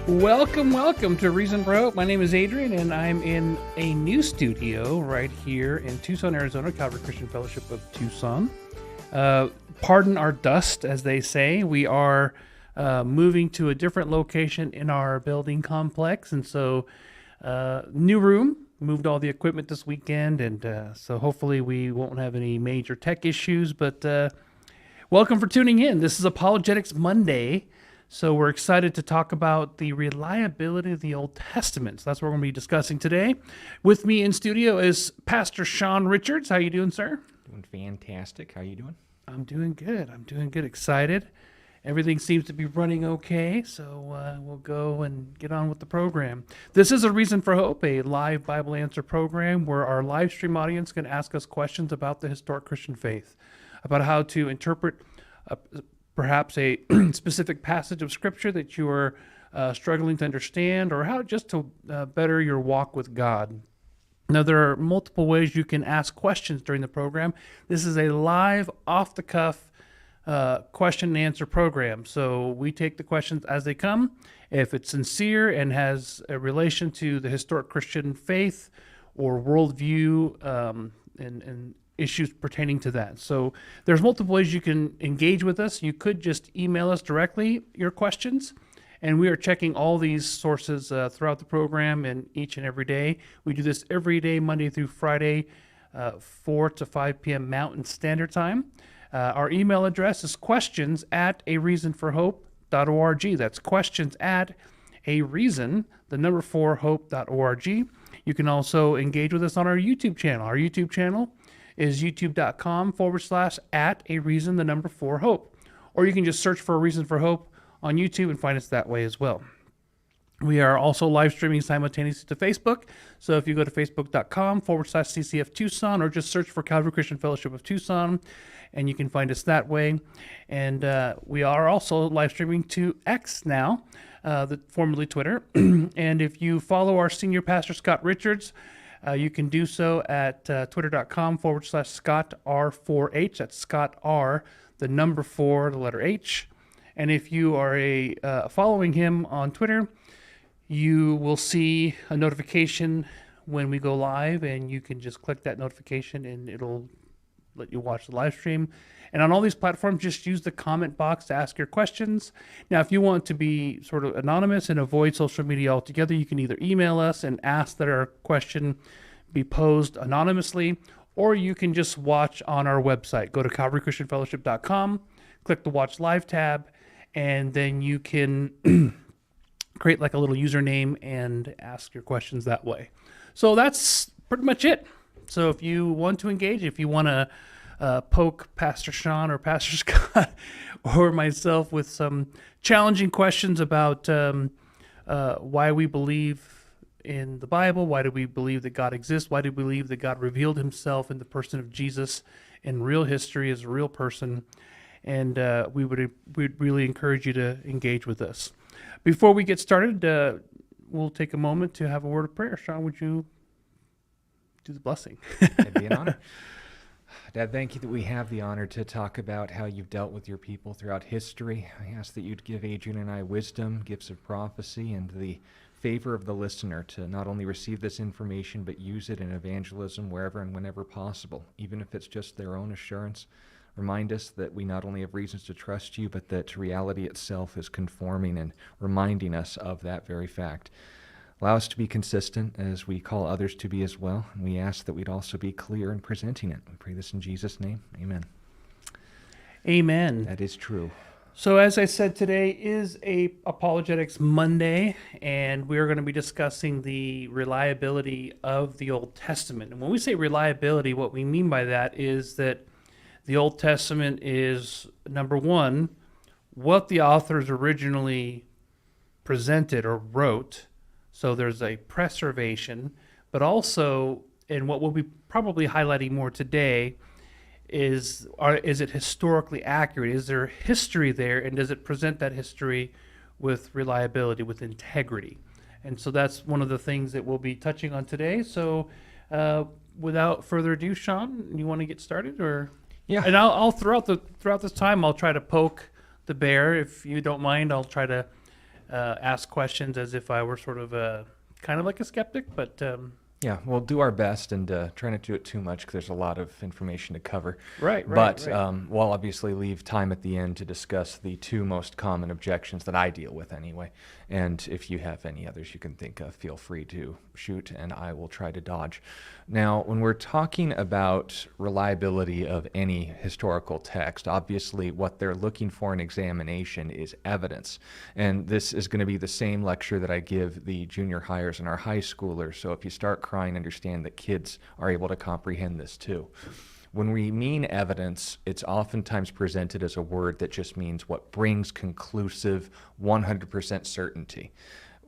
Welcome to Reason for Hope. My name is Adrian, and I'm in a new studio right here in Tucson, Arizona, Calvary Christian Fellowship of Tucson. Pardon our dust, as they say. We are moving to a different location in our building complex, and so new room. Moved all the equipment this weekend, and so hopefully we won't have any major tech issues, but welcome for tuning in. This is Apologetics Monday. So we're excited to talk about the reliability of the Old Testament. So that's what we're going to be discussing today. With me in studio is Pastor Sean Richards. How you doing, sir? Doing fantastic. How you doing? I'm doing good. Excited. Everything seems to be running okay. So we'll go and get on with the program. This is A Reason for Hope, a live Bible answer program where our live stream audience can ask us questions about the historic Christian faith, about how to interpret perhaps a specific passage of Scripture that you are struggling to understand, or how just to better your walk with God. Now, there are multiple ways you can ask questions during the program. This is a live, off-the-cuff question and answer program. So we take the questions as they come. If it's sincere and has a relation to the historic Christian faith or worldview and issues pertaining to that. So there's multiple ways you can engage with us. You could just email us directly your questions, and we are checking all these sources throughout the program and each and every day. We do this every day, Monday through Friday, 4 to 5 p.m. Mountain Standard Time. Our email address is questions@areasonforhope.org. That's questions@areason4hope.org. You can also engage with us on our YouTube channel. Our YouTube channel is youtube.com/@areason4hope. Or you can just search for A Reason for Hope on YouTube and find us that way as well. We are also live streaming simultaneously to Facebook. So if you go to facebook.com/CCF Tucson, or just search for Calvary Christian Fellowship of Tucson, and you can find us that way. And we are also live streaming to X now, formerly Twitter. And if you follow our senior pastor, Scott Richards, you can do so at twitter.com/ScottR4H. That's Scott R, the number 4, the letter H. And if you are following him on Twitter, you will see a notification when we go live, and you can just click that notification and it'll let you watch the live stream. And on all these platforms, just use the comment box to ask your questions. Now, if you want to be sort of anonymous and avoid social media altogether, you can either email us and ask that our question be posed anonymously, or you can just watch on our website. Go to calvarychristianfellowship.com, click the Watch Live tab, and then you can create like a little username and ask your questions that way. So that's pretty much it. So if you want to engage, if you want to poke Pastor Sean or Pastor Scott or myself with some challenging questions about why we believe in the Bible, why do we believe that God exists, why do we believe that God revealed himself in the person of Jesus in real history as a real person, and we'd really encourage you to engage with us. Before we get started, we'll take a moment to have a word of prayer. Sean, would you do the blessing? It'd be an honor. Dad, thank you that we have the honor to talk about how you've dealt with your people throughout history. I ask that you'd give Adrian and I wisdom, gifts of prophecy, and the favor of the listener to not only receive this information, but use it in evangelism wherever and whenever possible, even if it's just their own assurance. Remind us that we not only have reasons to trust you, but that reality itself is conforming and reminding us of that very fact. Allow us to be consistent as we call others to be as well. And we ask that we'd also be clear in presenting it. We pray this in Jesus' name. Amen. Amen. That is true. So as I said, today is a Apologetics Monday, and we're going to be discussing the reliability of the Old Testament. And when we say reliability, what we mean by that is that the Old Testament is, number one, what the authors originally presented or wrote. So there's a preservation, but also, and what we'll be probably highlighting more today, is it historically accurate? Is there history there, and does it present that history with reliability, with integrity? And so that's one of the things that we'll be touching on today. So without further ado, Sean, you want to get started? Or Yeah. And I'll throughout this time, I'll try to poke the bear. If you don't mind, I'll try to ask questions as if I were sort of a kind of like a skeptic, but Yeah, we'll do our best and try not to do it too much because there's a lot of information to cover. right, But right. we'll obviously leave time at the end to discuss the two most common objections that I deal with anyway. And if you have any others you can think of, feel free to shoot and I will try to dodge. Now, when we're talking about reliability of any historical text, obviously what they're looking for in examination is evidence. And this is going to be the same lecture that I give the junior hires and our high schoolers. So if you start crying, understand that kids are able to comprehend this too. When we mean evidence, it's oftentimes presented as a word that just means what brings conclusive 100% certainty,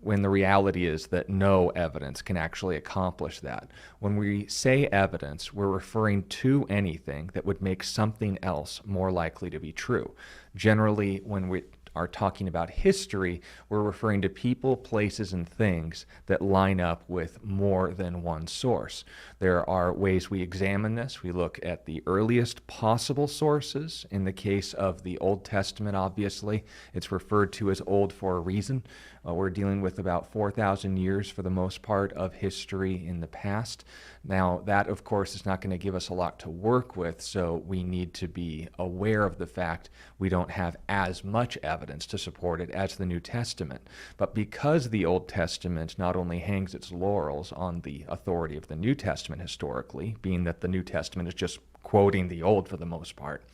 when the reality is that no evidence can actually accomplish that. When we say evidence, we're referring to anything that would make something else more likely to be true. Generally, when we are talking about history, we're referring to people, places, and things that line up with more than one source. There are ways we examine this. We look at the earliest possible sources. In the case of the Old Testament, obviously, it's referred to as old for a reason. We're dealing with about 4,000 years for the most part of history in the past. Now, that, of course, is not going to give us a lot to work with, so we need to be aware of the fact we don't have as much evidence to support it as the New Testament. But because the Old Testament not only hangs its laurels on the authority of the New Testament historically, being that the New Testament is just quoting the Old for the most part,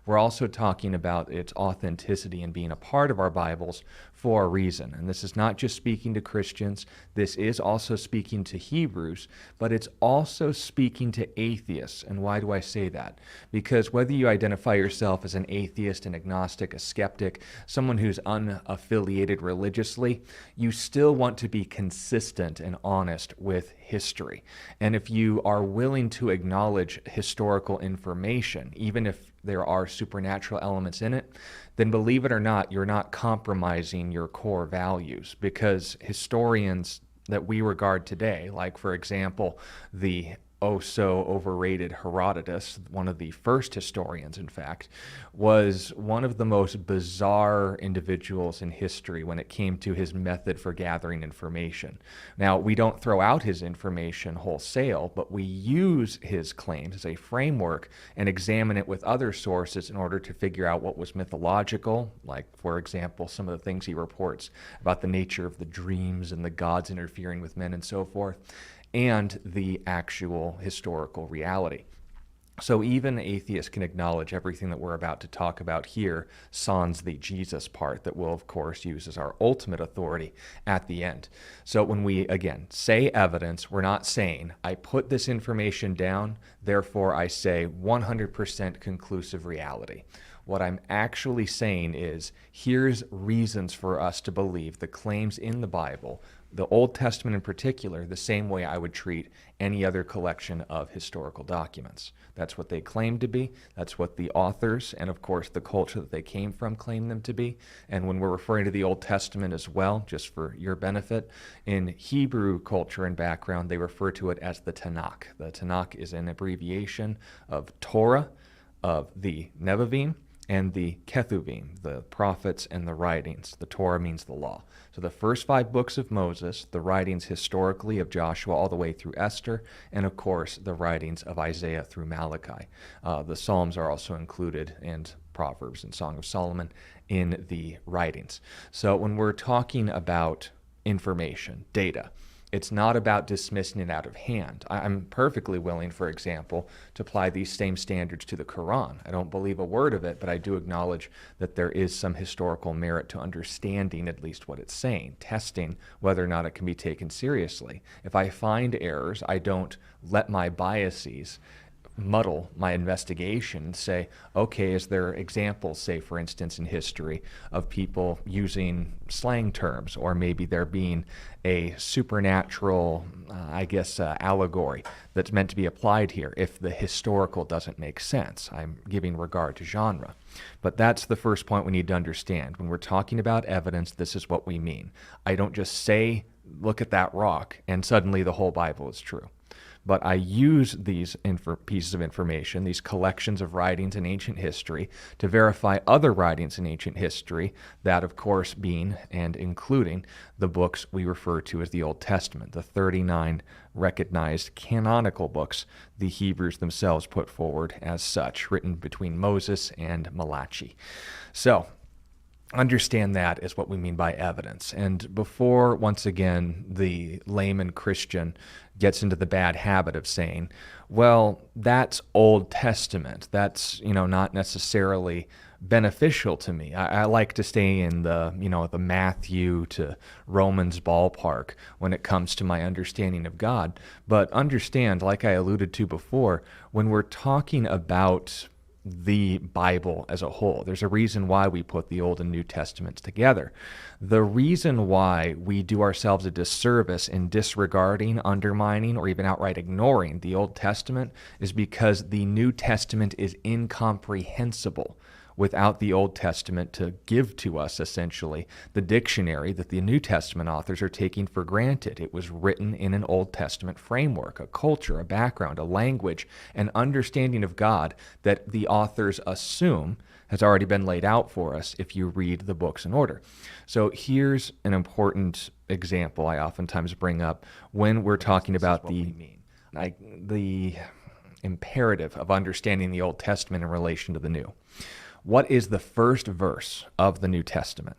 we're also talking about its authenticity and being a part of our Bibles for a reason. And this is not just speaking to Christians, this is also speaking to Hebrews, but it's also speaking to atheists. And why do I say that? Because whether you identify yourself as an atheist, an agnostic, a skeptic, someone who's unaffiliated religiously, you still want to be consistent and honest with history. And if you are willing to acknowledge historical information, even if there are supernatural elements in it, then believe it or not, you're not compromising your core values, because historians that we regard today, like, for example, the so overrated Herodotus, one of the first historians, in fact, was one of the most bizarre individuals in history when it came to his method for gathering information. Now, we don't throw out his information wholesale, but we use his claims as a framework and examine it with other sources in order to figure out what was mythological, like, for example, some of the things he reports about the nature of the dreams and the gods interfering with men and so forth, and the actual historical reality. So even atheists can acknowledge everything that we're about to talk about here, sans the Jesus part that we'll, of course, use as our ultimate authority at the end. So when we, again, say evidence, we're not saying, I put this information down, therefore I say 100% conclusive reality. What I'm actually saying is, here's reasons for us to believe the claims in the Bible, the Old Testament in particular, the same way I would treat any other collection of historical documents. That's what they claim to be. That's what the authors and, of course, the culture that they came from claim them to be. And when we're referring to the Old Testament as well, just for your benefit, in Hebrew culture and background, they refer to it as the Tanakh. The Tanakh is an abbreviation of Torah, of the Nevi'im, and the Ketuvim, the prophets and the writings. The Torah means the law. So the first 5 books of Moses, the writings historically of Joshua all the way through Esther, and of course the writings of Isaiah through Malachi. The Psalms are also included, and Proverbs and Song of Solomon in the writings. So when we're talking about information, data, it's not about dismissing it out of hand. I'm perfectly willing, for example, to apply these same standards to the Quran. I don't believe a word of it, but I do acknowledge that there is some historical merit to understanding at least what it's saying, testing whether or not it can be taken seriously. If I find errors, I don't let my biases muddle my investigation and say, okay, is there examples, say, for instance, in history of people using slang terms, or maybe there being a supernatural, allegory that's meant to be applied here if the historical doesn't make sense. I'm giving regard to genre. But that's the first point we need to understand. When we're talking about evidence, this is what we mean. I don't just say, look at that rock, and suddenly the whole Bible is true. but I use these pieces of information, these collections of writings in ancient history, to verify other writings in ancient history, that, of course, being and including the books we refer to as the Old Testament, the 39 recognized canonical books the Hebrews themselves put forward as such, written between Moses and Malachi. So, understand that is what we mean by evidence. And before, once again, the layman Christian gets into the bad habit of saying, well, that's Old Testament. That's, not necessarily beneficial to me. I like to stay in the, the Matthew to Romans ballpark when it comes to my understanding of God. But understand, like I alluded to before, when we're talking about the Bible as a whole, there's a reason why we put the Old and New Testaments together. The reason why we do ourselves a disservice in disregarding, undermining, or even outright ignoring the Old Testament is because the New Testament is incomprehensible without the Old Testament to give to us, essentially, the dictionary that the New Testament authors are taking for granted. It was written in an Old Testament framework, a culture, a background, a language, an understanding of God that the authors assume has already been laid out for us if you read the books in order. So here's an important example I oftentimes bring up when we're talking about the imperative of understanding the Old Testament in relation to the New. What is the first verse of the New Testament?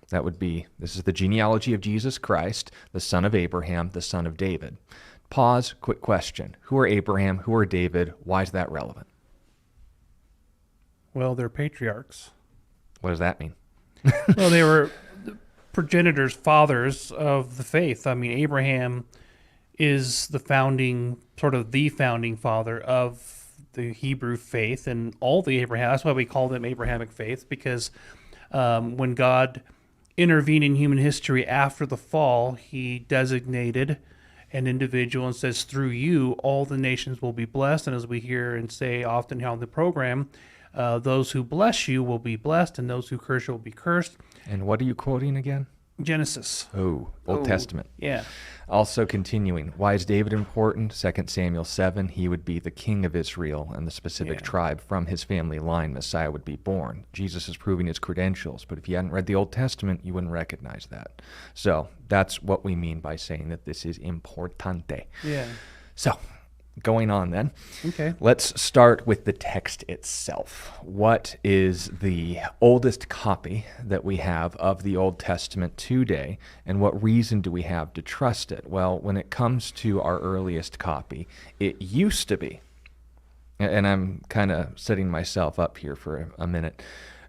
That would be, this is the genealogy of Jesus Christ, the son of Abraham, the son of David. Pause, quick question. Who are Abraham? Who are David? Why is that relevant? Well, they're patriarchs. What does that mean? Well, they were progenitors, fathers of the faith. I mean, Abraham is the founding father of the Hebrew faith and all the Abraham. That's why we call them Abrahamic faith, because when God intervened in human history after the fall, he designated an individual and says, through you, all the nations will be blessed. And as we hear and say often here on the program, those who bless you will be blessed, and those who curse you will be cursed. And what are you quoting again? Genesis. Oh, Old Testament. Yeah. Also continuing, why is David important? 2 Samuel 7, he would be the king of Israel and the specific tribe from his family line. Messiah would be born. Jesus is proving his credentials, but if you hadn't read the Old Testament, you wouldn't recognize that. So that's what we mean by saying that this is importante. Yeah. So, going on then. Okay. Let's start with the text itself. What is the oldest copy that we have of the Old Testament today, and what reason do we have to trust it? Well, when it comes to our earliest copy, it used to be, and I'm kind of setting myself up here for a minute,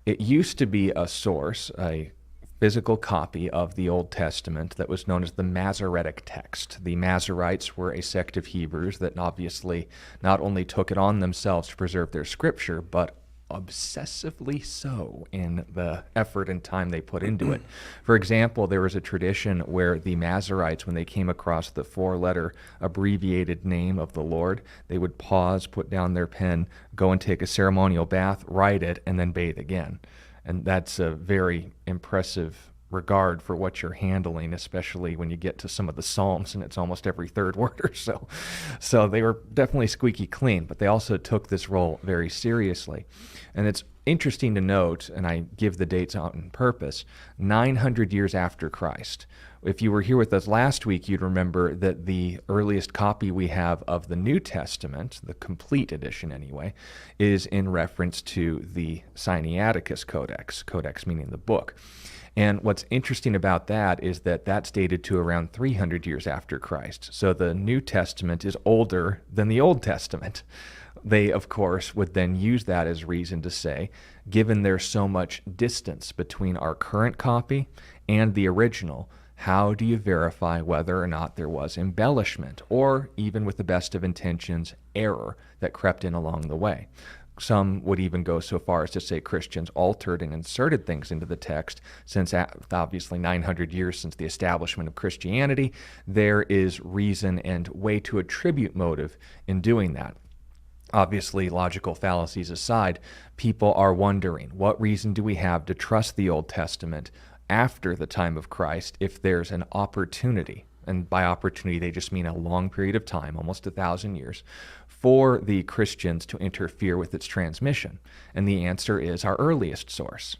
it used to be a source, a physical copy of the Old Testament that was known as the Masoretic text. The Masoretes were a sect of Hebrews that obviously not only took it on themselves to preserve their scripture, but obsessively so in the effort and time they put into it. For example, there was a tradition where the Masoretes, when they came across the 4-letter abbreviated name of the Lord, they would pause, put down their pen, go and take a ceremonial bath, write it, and then bathe again. And that's a very impressive regard for what you're handling, especially when you get to some of the Psalms and it's almost every third word or so. So they were definitely squeaky clean, but they also took this role very seriously. And it's interesting to note, and I give the dates out on purpose, 900 years after Christ. If you were here with us last week, you'd remember that the earliest copy we have of the New Testament, the complete edition anyway, is in reference to the Sinaiticus Codex, codex meaning the book. And what's interesting about that is that that's dated to around 300 years after Christ. So the New Testament is older than the Old Testament. They, of course, would then use that as reason to say, given there's so much distance between our current copy and the original, how do you verify whether or not there was embellishment or, even with the best of intentions, error that crept in along the way? Some would even go so far as to say Christians altered and inserted things into the text, since obviously 900 years since the establishment of Christianity, there is reason and way to attribute motive in doing that. Obviously, logical fallacies aside, people are wondering, what reason do we have to trust the Old Testament after the time of Christ if there's an opportunity, and by opportunity they just mean a long period of time, almost 1,000 years, for the Christians to interfere with its transmission? And the answer is our earliest source.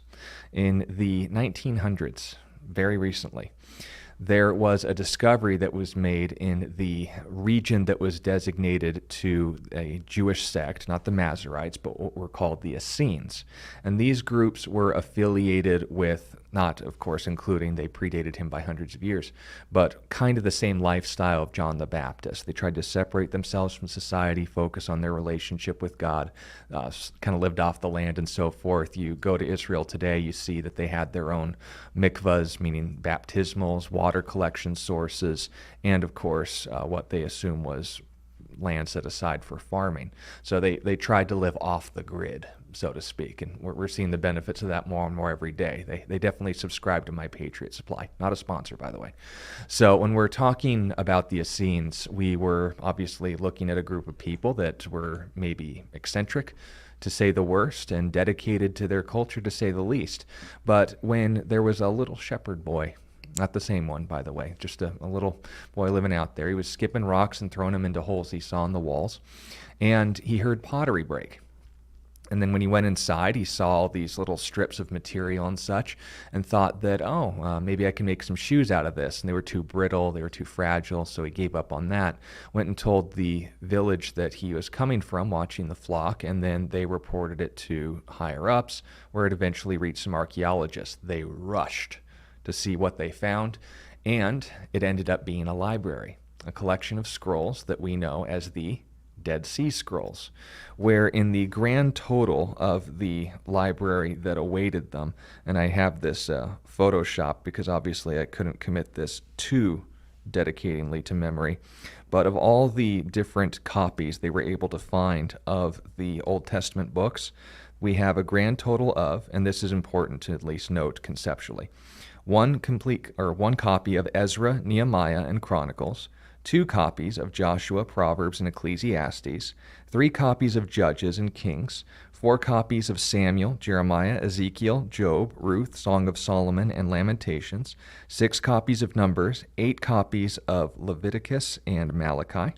In the 1900s, very recently, there was a discovery that was made in the region that was designated to a Jewish sect, not the Masoretes, but what were called the Essenes. And these groups were affiliated with, not, of course, including, they predated him by hundreds of years, but kind of the same lifestyle of John the Baptist. They tried to separate themselves from society, focus on their relationship with God, kind of lived off the land and so forth. You go to Israel today, you see that they had their own mikvahs, meaning baptismals, water collection sources, and of course, what they assume was land set aside for farming. So they tried to live off the grid, so to speak, and we're seeing the benefits of that more and more every day. They definitely subscribe to My Patriot Supply, not a sponsor, by the way. So when we're talking about the Essenes, we were obviously looking at a group of people that were maybe eccentric, to say the worst, and dedicated to their culture, to say the least. But when there was a little shepherd boy, not the same one, by the way, just a little boy living out there. He was skipping rocks and throwing them into holes he saw in the walls. And he heard pottery break. And then when he went inside, he saw all these little strips of material and such, and thought that, maybe I can make some shoes out of this. And they were too brittle, they were too fragile, so he gave up on that. Went and told the village that he was coming from, watching the flock, and then they reported it to higher-ups, where it eventually reached some archaeologists. They rushed to see what they found, and it ended up being a library, a collection of scrolls that we know as the Dead Sea Scrolls, where in the grand total of the library that awaited them, and I have this Photoshop because obviously I couldn't commit this too dedicatingly to memory, but of all the different copies they were able to find of the Old Testament books, we have a grand total of, and this is important to at least note conceptually, one copy of Ezra, Nehemiah, and Chronicles, 2 copies of Joshua, Proverbs, and Ecclesiastes, 3 copies of Judges and Kings, 4 copies of Samuel, Jeremiah, Ezekiel, Job, Ruth, Song of Solomon, and Lamentations, 6 copies of Numbers, 8 copies of Leviticus and Malachi,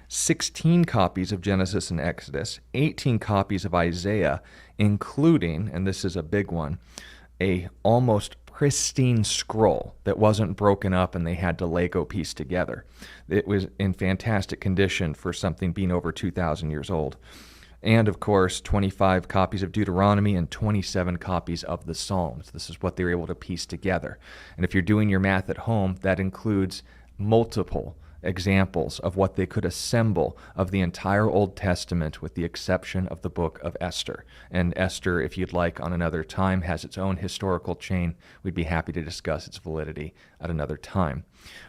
16 copies of Genesis and Exodus, 18 copies of Isaiah, including, and this is a big one, a almost pristine scroll that wasn't broken up and they had to Lego piece together. It was in fantastic condition for something being over 2,000 years old. And of course, 25 copies of Deuteronomy and 27 copies of the Psalms. This is what they were able to piece together. And if you're doing your math at home, that includes multiple examples of what they could assemble of the entire Old Testament, with the exception of the book of Esther. And Esther, if you'd like, on another time, has its own historical chain. We'd be happy to discuss its validity at another time.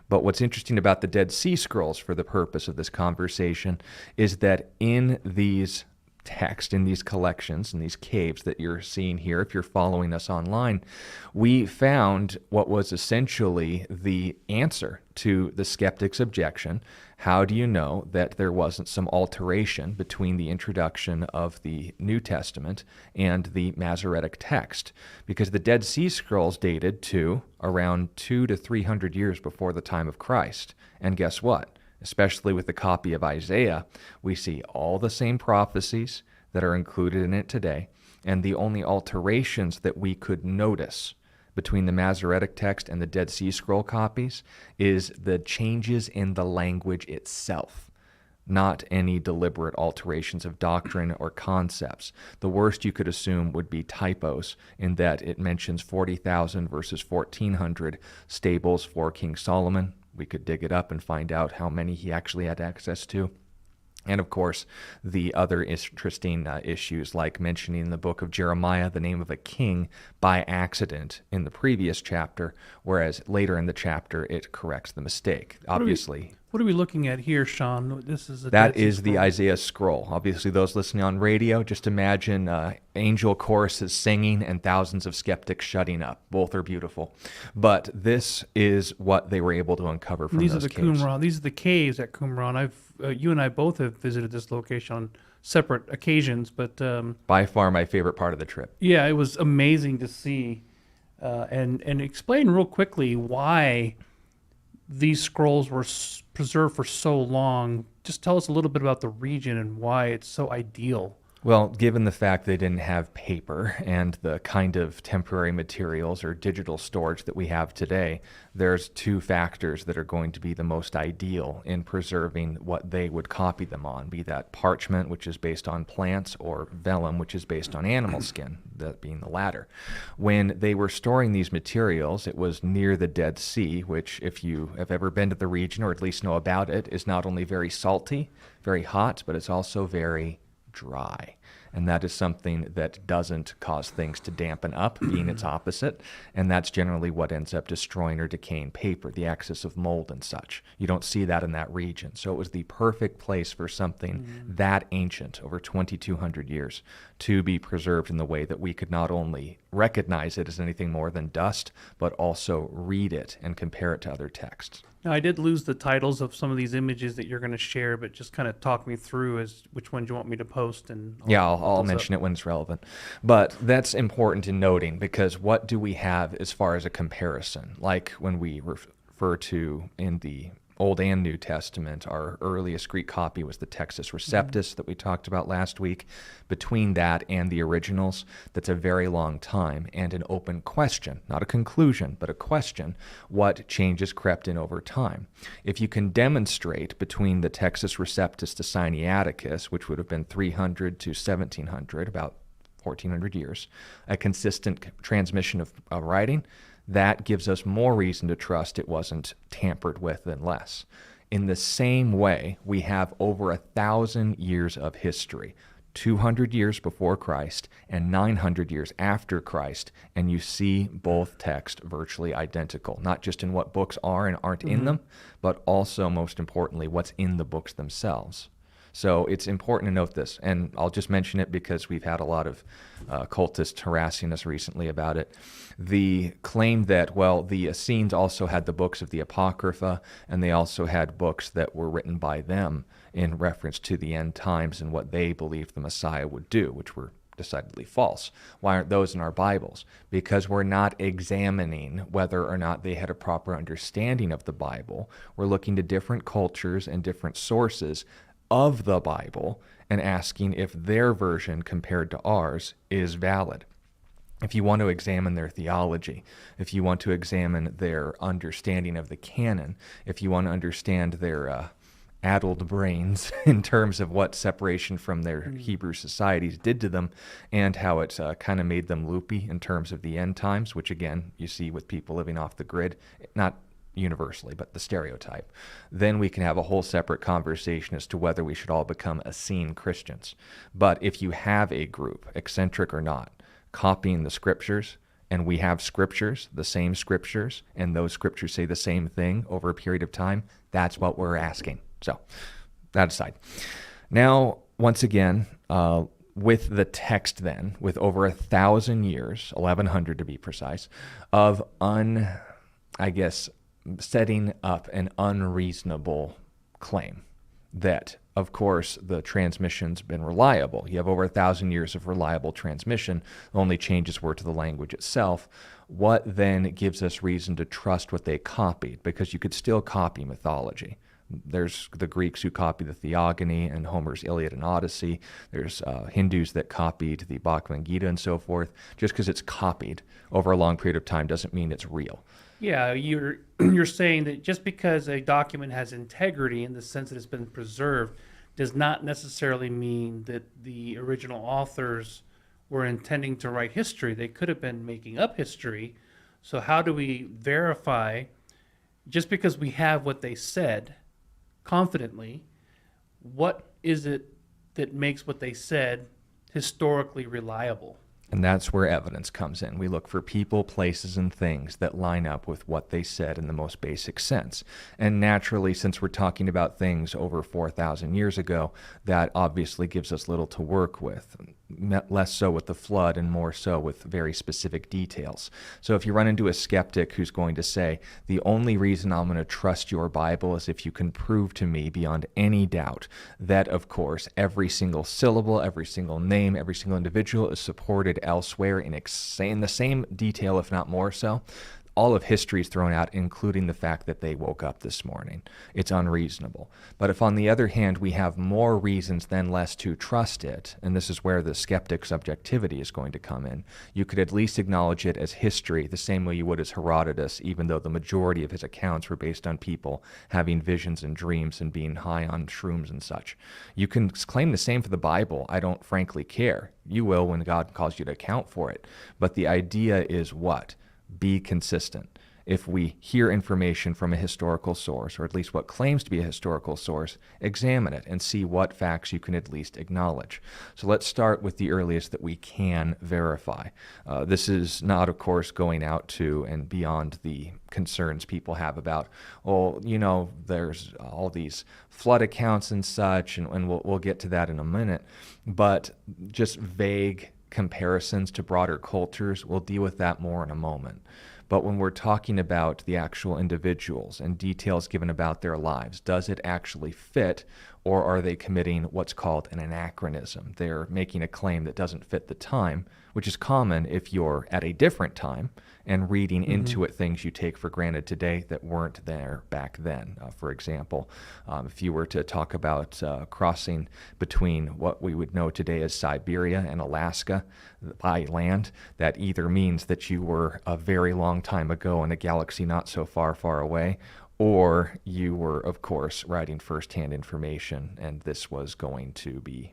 But what's interesting about the Dead Sea Scrolls, for the purpose of this conversation, is that in these text, in these collections, in these caves that you're seeing here, if you're following us online, we found what was essentially the answer to the skeptic's objection. How do you know that there wasn't some alteration between the introduction of the New Testament and the Masoretic text? Because the Dead Sea Scrolls dated to around 200 to 300 years before the time of Christ. And guess what? Especially with the copy of Isaiah, we see all the same prophecies that are included in it today, and the only alterations that we could notice between the Masoretic text and the Dead Sea Scroll copies is the changes in the language itself, not any deliberate alterations of doctrine or concepts. The worst you could assume would be typos, in that it mentions 40,000 versus 1,400 stables for King Solomon. We could dig it up and find out how many he actually had access to. And of course, the other interesting issues, like mentioning in the book of Jeremiah the name of a king by accident in the previous chapter, whereas later in the chapter it corrects the mistake. Obviously, what are we looking at here, Sean? This is that is the Isaiah scroll. Obviously, those listening on radio, just imagine angel choruses singing and thousands of skeptics shutting up. Both are beautiful. But this is what they were able to uncover from those caves. Qumran. These are the caves at Qumran. You and I both have visited this location on separate occasions, but by far my favorite part of the trip. Yeah, it was amazing to see, and explain real quickly why these scrolls were preserved for so long. Just tell us a little bit about the region and why it's so ideal. Well, given the fact they didn't have paper and the kind of temporary materials or digital storage that we have today, there's two factors that are going to be the most ideal in preserving what they would copy them on, be that parchment, which is based on plants, or vellum, which is based on animal skin, that being the latter. When they were storing these materials, it was near the Dead Sea, which, if you have ever been to the region or at least know about it, is not only very salty, very hot, but it's also very dry. And that is something that doesn't cause things to dampen up, being its opposite. And that's generally what ends up destroying or decaying paper, the excess of mold and such. You don't see that in that region. So it was the perfect place for something that ancient, over 2,200 years, to be preserved in the way that we could not only recognize it as anything more than dust, but also read it and compare it to other texts. Now, I did lose the titles of some of these images that you're going to share, but just kind of talk me through as which ones you want me to post. And I'll mention it when it's relevant. But that's important in noting, because what do we have as far as a comparison? Like when we refer to in the Old and New Testament, our earliest Greek copy was the Textus Receptus that we talked about last week. Between that and the originals, that's a very long time, and an open question, not a conclusion, but a question, what changes crept in over time. If you can demonstrate between the Textus Receptus to Sinaiticus, which would have been 300 to 1700, about 1400 years, a consistent transmission of writing, that gives us more reason to trust it wasn't tampered with than less. In the same way, we have over 1,000 years of history, 200 years before Christ and 900 years after Christ, and you see both texts virtually identical, not just in what books are and aren't in them, but also, most importantly, what's in the books themselves. So it's important to note this, and I'll just mention it because we've had a lot of cultists harassing us recently about it. The claim that, well, the Essenes also had the books of the Apocrypha, and they also had books that were written by them in reference to the end times and what they believed the Messiah would do, which were decidedly false. Why aren't those in our Bibles? Because we're not examining whether or not they had a proper understanding of the Bible. We're looking to different cultures and different sources of the Bible and asking if their version compared to ours is valid. If you want to examine their theology, if you want to examine their understanding of the canon, if you want to understand their addled brains in terms of what separation from their Hebrew societies did to them and how it kind of made them loopy in terms of the end times, which again, you see with people living off the grid, not universally, but the stereotype, then we can have a whole separate conversation as to whether we should all become Essene Christians. But if you have a group, eccentric or not, copying the scriptures, and we have scriptures, the same scriptures, and those scriptures say the same thing over a period of time, that's what we're asking. So, that aside. Now, once again, with the text then, with over 1,000 years, 1,100 to be precise, of setting up an unreasonable claim that, of course, the transmission's been reliable. You have over 1,000 years of reliable transmission. The only changes were to the language itself. What then gives us reason to trust what they copied? Because you could still copy mythology. There's the Greeks who copied the Theogony and Homer's Iliad and Odyssey. There's Hindus that copied the Bhagavad Gita and so forth. Just because it's copied over a long period of time doesn't mean it's real. Yeah, you're saying that just because a document has integrity in the sense that it's been preserved does not necessarily mean that the original authors were intending to write history. They could have been making up history. So how do we verify, just because we have what they said confidently, what is it that makes what they said historically reliable? And that's where evidence comes in. We look for people, places, and things that line up with what they said in the most basic sense. And naturally, since we're talking about things over 4,000 years ago, that obviously gives us little to work with. Less so with the flood and more so with very specific details. So if you run into a skeptic who's going to say, the only reason I'm going to trust your Bible is if you can prove to me beyond any doubt that, of course, every single syllable, every single name, every single individual is supported elsewhere in the same detail, if not more so, all of history is thrown out, including the fact that they woke up this morning. It's unreasonable. But if, on the other hand, we have more reasons than less to trust it, and this is where the skeptic subjectivity is going to come in, you could at least acknowledge it as history the same way you would as Herodotus, even though the majority of his accounts were based on people having visions and dreams and being high on shrooms and such. You can claim the same for the Bible. I don't frankly care. You will when God calls you to account for it. But the idea is what? Be consistent. If we hear information from a historical source, or at least what claims to be a historical source, examine it and see what facts you can at least acknowledge. So let's start with the earliest that we can verify. This is not, of course, going out to and beyond the concerns people have about, there's all these flood accounts and such, and we'll get to that in a minute, but just vague comparisons to broader cultures, we'll deal with that more in a moment. But when we're talking about the actual individuals and details given about their lives, does it actually fit, or are they committing what's called an anachronism? They're making a claim that doesn't fit the time, which is common if you're at a different time and reading into it things you take for granted today that weren't there back then. For example, if you were to talk about crossing between what we would know today as Siberia and Alaska by land, that either means that you were a very long time ago in a galaxy not so far, far away, or you were, of course, writing firsthand information, and this was going to be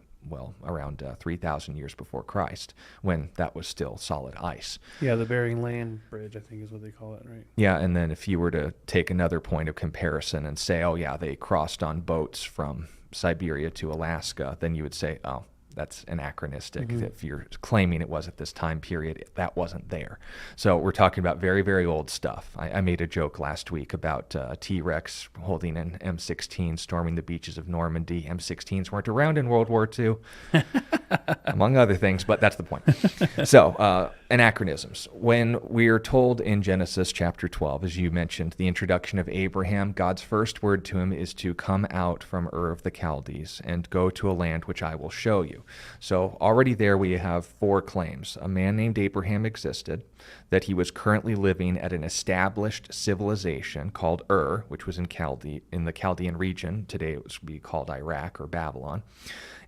around 3,000 years before Christ, when that was still solid ice. Yeah, the Bering Land Bridge, I think is what they call it, right? Yeah, and then if you were to take another point of comparison and say, oh yeah, they crossed on boats from Siberia to Alaska, then you would say, oh, that's anachronistic. If you're claiming it was at this time period, that wasn't there. So we're talking about very, very old stuff. I made a joke last week about a T-Rex holding an M16 storming the beaches of Normandy. M16s weren't around in World War II, among other things, but that's the point. So anachronisms. When we're told in Genesis chapter 12, as you mentioned, the introduction of Abraham, God's first word to him is to come out from Ur of the Chaldees and go to a land which I will show you. So already there we have 4 claims. A man named Abraham existed, that he was currently living at an established civilization called Ur, which was in the Chaldean region. Today it would be called Iraq or Babylon.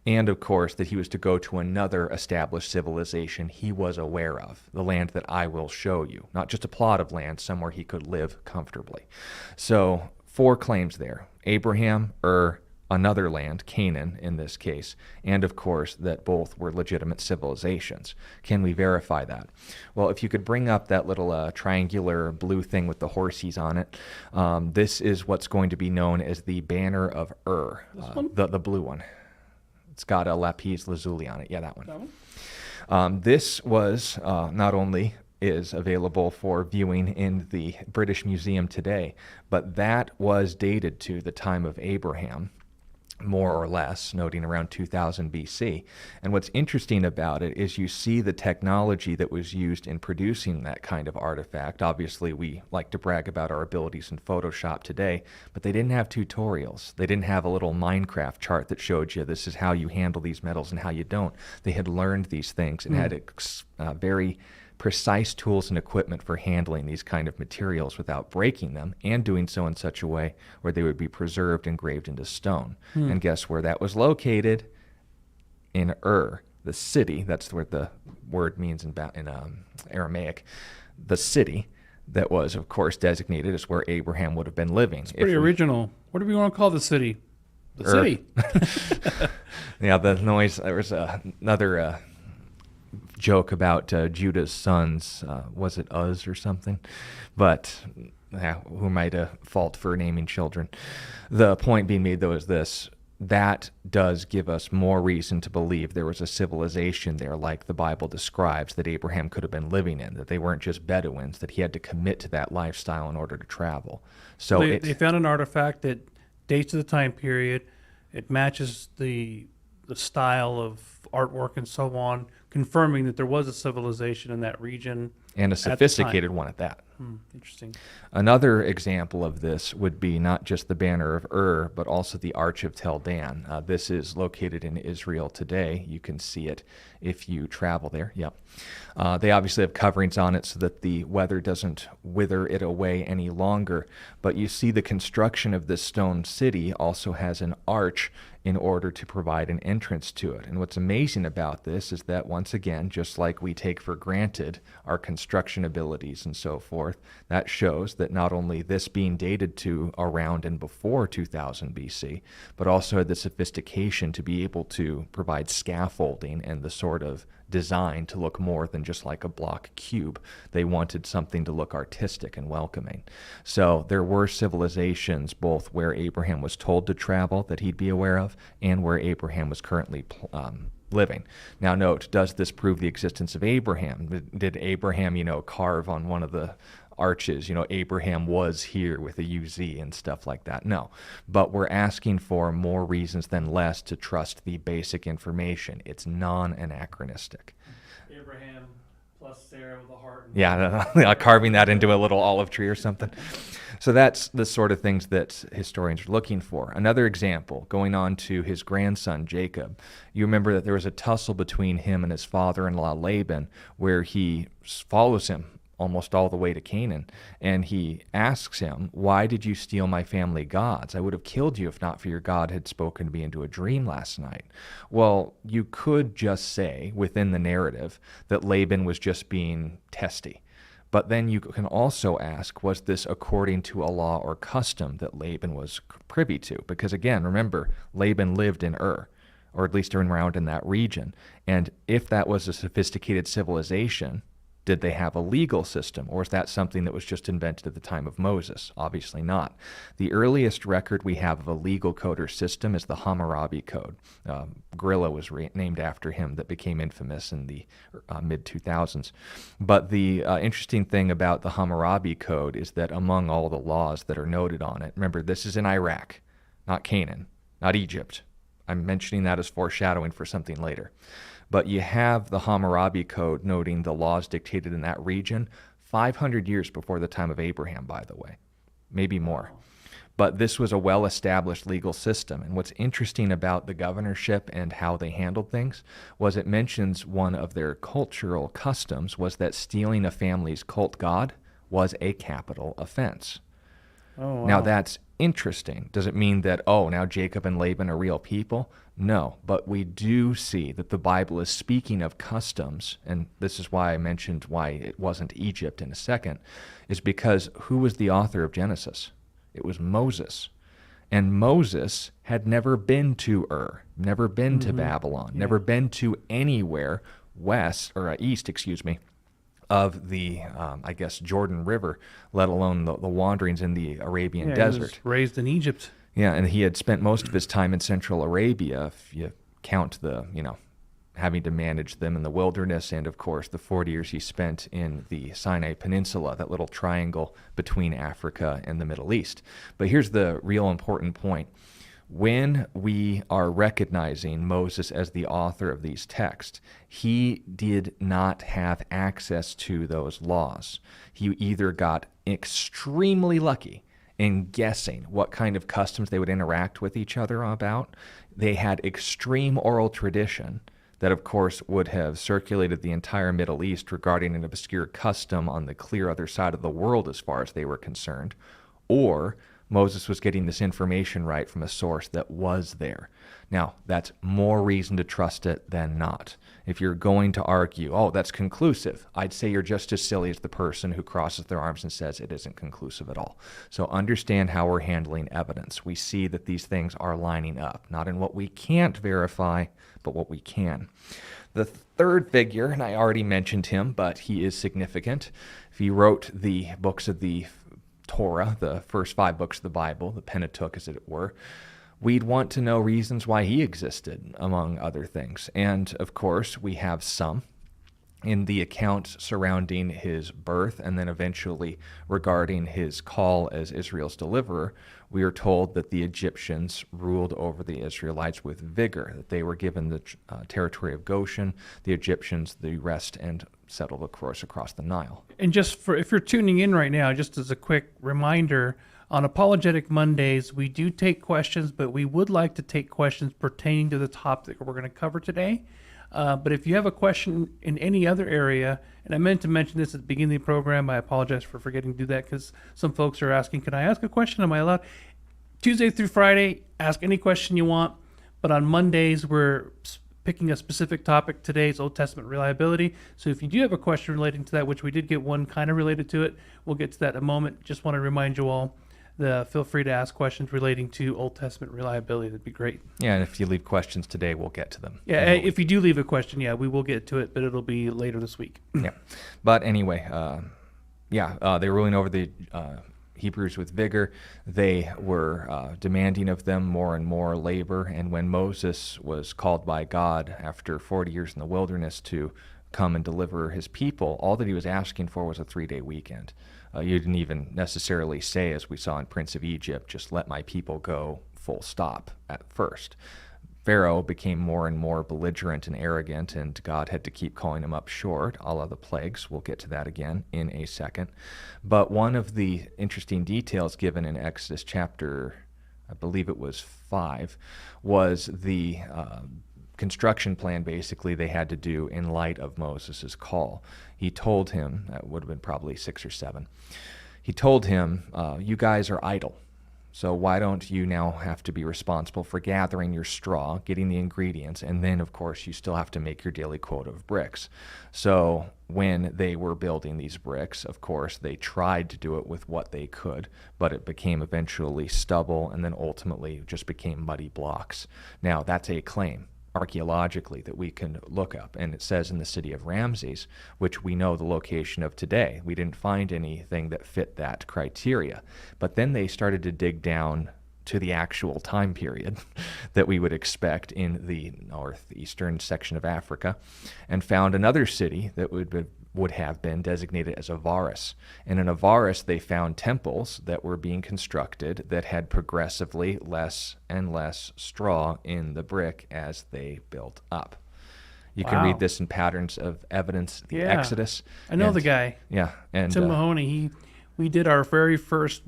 And of course that he was to go to another established civilization he was aware of, the land that I will show you. Not just a plot of land, somewhere he could live comfortably. So 4 claims there. Abraham, Ur, another land, Canaan in this case, and of course that both were legitimate civilizations. Can we verify that? Well, if you could bring up that little triangular blue thing with the horsies on it, this is what's going to be known as the Banner of Ur, the blue one. It's got a lapis lazuli on it. Yeah, that one. That one? This was not only is available for viewing in the British Museum today, but that was dated to the time of Abraham, more or less, noting around 2000 BC. And what's interesting about it is you see the technology that was used in producing that kind of artifact. Obviously, we like to brag about our abilities in Photoshop today, but they didn't have tutorials. They didn't have a little Minecraft chart that showed you this is how you handle these metals and how you don't. They had learned these things and had very precise tools and equipment for handling these kind of materials without breaking them, and doing so in such a way where they would be preserved, engraved into stone. And guess where that was located? In Ur, the city. That's what the word means in Aramaic. The city that was, of course, designated as where Abraham would have been living. It's pretty original. What do we want to call the city? The city. Yeah, the noise. There was another joke about Judah's sons. Was it Uz or something? But who am I to fault for naming children? The point being made, though, is this. That does give us more reason to believe there was a civilization there like the Bible describes that Abraham could have been living in, that they weren't just Bedouins, that he had to commit to that lifestyle in order to travel. So they found an artifact that dates to the time period. It matches the style of artwork and so on confirming that there was a civilization in that region. And a at the time. sophisticated one at that. Interesting. Another example of this would be not just the Banner of Ur, but also the Arch of Tel Dan. This is located in Israel today. You can see it if you travel there. Yep. They obviously have coverings on it so that the weather doesn't wither it away any longer. But you see the construction of this stone city also has an arch in order to provide an entrance to it. And what's amazing about this is that, once again, just like we take for granted our construction abilities and so forth, that shows that not only this being dated to around and before 2000 BC, but also had the sophistication to be able to provide scaffolding and the sort of design to look more than just like a block cube. They wanted something to look artistic and welcoming. So there were civilizations both where Abraham was told to travel that he'd be aware of and where Abraham was currently living. Now note, does this prove the existence of Abraham? Did Abraham, carve on one of the arches, Abraham was here with a UZ and stuff like that? No. But we're asking for more reasons than less to trust the basic information. It's non-anachronistic. Abraham plus Sarah with a heart. Yeah, carving that into a little olive tree or something. So that's the sort of things that historians are looking for. Another example, going on to his grandson, Jacob. You remember that there was a tussle between him and his father-in-law, Laban, where he follows him almost all the way to Canaan. And he asks him, "Why did you steal my family gods? I would have killed you if not for your God had spoken to me into a dream last night." Well, you could just say within the narrative that Laban was just being testy. But then you can also ask, was this according to a law or custom that Laban was privy to? Because again, remember, Laban lived in Ur, or at least around in that region. And if that was a sophisticated civilization, did they have a legal system, or is that something that was just invented at the time of Moses? Obviously not. The earliest record we have of a legal code or system is the Hammurabi Code. Gorilla was named after him, that became infamous in the mid-2000s. But the interesting thing about the Hammurabi Code is that among all the laws that are noted on it, remember, this is in Iraq, not Canaan, not Egypt. I'm mentioning that as foreshadowing for something later. But you have the Hammurabi Code noting the laws dictated in that region 500 years before the time of Abraham, by the way, maybe more. But this was a well-established legal system. And what's interesting about the governorship and how they handled things was it mentions one of their cultural customs was that stealing a family's cult god was a capital offense. Oh, wow. Now that's interesting. Does it mean that, now Jacob and Laban are real people? No, but we do see that the Bible is speaking of customs, and this is why I mentioned why it wasn't Egypt in a second, is because who was the author of Genesis? It was Moses. And Moses had never been to Ur, never been to Babylon, never been to anywhere east, of the, Jordan River, let alone the wanderings in the Arabian desert. He was raised in Egypt. Yeah, and he had spent most of his time in Central Arabia, if you count the, having to manage them in the wilderness, and of course the 40 years he spent in the Sinai Peninsula, that little triangle between Africa and the Middle East. But here's the real important point. When we are recognizing Moses as the author of these texts, he did not have access to those laws. He either got extremely lucky in guessing what kind of customs they would interact with each other about. They had extreme oral tradition that, of course, would have circulated the entire Middle East regarding an obscure custom on the clear other side of the world as far as they were concerned, or Moses was getting this information right from a source that was there. Now, that's more reason to trust it than not. If you're going to argue, that's conclusive, I'd say you're just as silly as the person who crosses their arms and says it isn't conclusive at all. So understand how we're handling evidence. We see that these things are lining up, not in what we can't verify, but what we can. The third figure, and I already mentioned him, but he is significant. If he wrote the books of the Torah, the first 5 books of the Bible, the Pentateuch as it were, we'd want to know reasons why he existed, among other things. And of course, we have some. in the account surrounding his birth and then eventually regarding his call as Israel's deliverer, we are told that the Egyptians ruled over the Israelites with vigor, that they were given the territory of Goshen, the Egyptians the rest, and settled, of course, across the Nile. And just for if you're tuning in right now, just as a quick reminder, on Apologetic Mondays, we do take questions, but we would like to take questions pertaining to the topic we're going to cover today. But if you have a question in any other area, and I meant to mention this at the beginning of the program, I apologize for forgetting to do that because some folks are asking, can I ask a question? Am I allowed? Tuesday through Friday, ask any question you want. But on Mondays, we're picking a specific topic. Today's Old Testament reliability. So if you do have a question relating to that, which we did get one kind of related to it, we'll get to that in a moment. Just want to remind you all, feel free to ask questions relating to Old Testament reliability. That'd be great. Yeah, and if you leave questions today, we'll get to them. Yeah, if you do leave a question, yeah, we will get to it, but it'll be later this week. Yeah, but anyway, they were ruling over the Hebrews with vigor. They were demanding of them more and more labor, and when Moses was called by God after 40 years in the wilderness to come and deliver his people, all that he was asking for was a 3-day weekend. You didn't even necessarily say, as we saw in Prince of Egypt, just let my people go, full stop, at first. Pharaoh became more and more belligerent and arrogant, and God had to keep calling him up short, a la the plagues. We'll get to that again in a second. But one of the interesting details given in Exodus chapter, I believe it was 5, was the construction plan basically they had to do in light of Moses' call. He told him, that would have been probably 6 or 7, he told him, you guys are idle. So why don't you now have to be responsible for gathering your straw, getting the ingredients, and then, of course, you still have to make your daily quota of bricks. So when they were building these bricks, of course, they tried to do it with what they could, but it became eventually stubble and then ultimately just became muddy blocks. Now, that's a claim archaeologically that we can look up, and it says in the city of Ramses, which we know the location of today. We didn't find anything that fit that criteria, but then they started to dig down to the actual time period that we would expect in the northeastern section of Africa, and found another city that would have been designated as Avaris. And in Avaris, they found temples that were being constructed that had progressively less and less straw in the brick as they built up. You can read this in Patterns of Evidence, the Exodus. I know the guy. Yeah. And Tim Mahoney, we did our very first,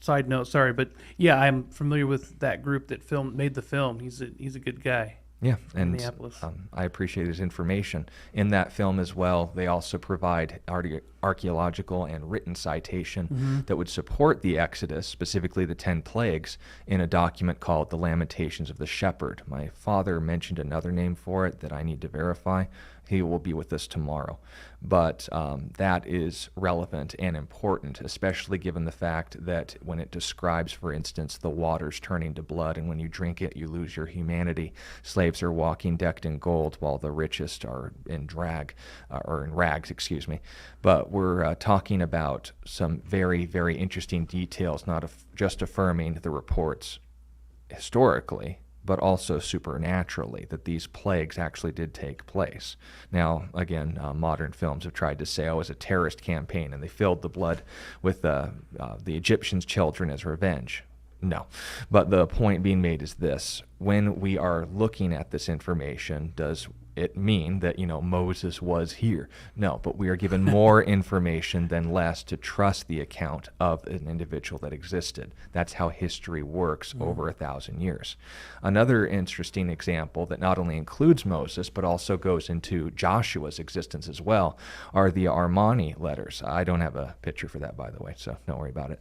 side note, sorry, but yeah, I'm familiar with that group that made the film. He's a good guy. Yeah, and Minneapolis. I appreciate his information. In that film as well, they also provide archaeological and written citation that would support the Exodus, specifically the 10 plagues, in a document called The Lamentations of the Shepherd. My father mentioned another name for it that I need to verify. He will be with us tomorrow. But that is relevant and important, especially given the fact that when it describes, for instance, the waters turning to blood, and when you drink it, you lose your humanity. Slaves are walking decked in gold, while the richest are in rags, excuse me. But we're talking about some very, very interesting details, not just affirming the reports historically, but also supernaturally, that these plagues actually did take place. Now, again, modern films have tried to say, it was a terrorist campaign, and they filled the blood with the Egyptians' children as revenge. No. But the point being made is this. When we are looking at this information, does it mean that, Moses was here? No, but we are given more information than less to trust the account of an individual that existed. That's how history works over 1,000 years. Another interesting example that not only includes Moses, but also goes into Joshua's existence as well, are the Armani letters. I don't have a picture for that, by the way, so don't worry about it.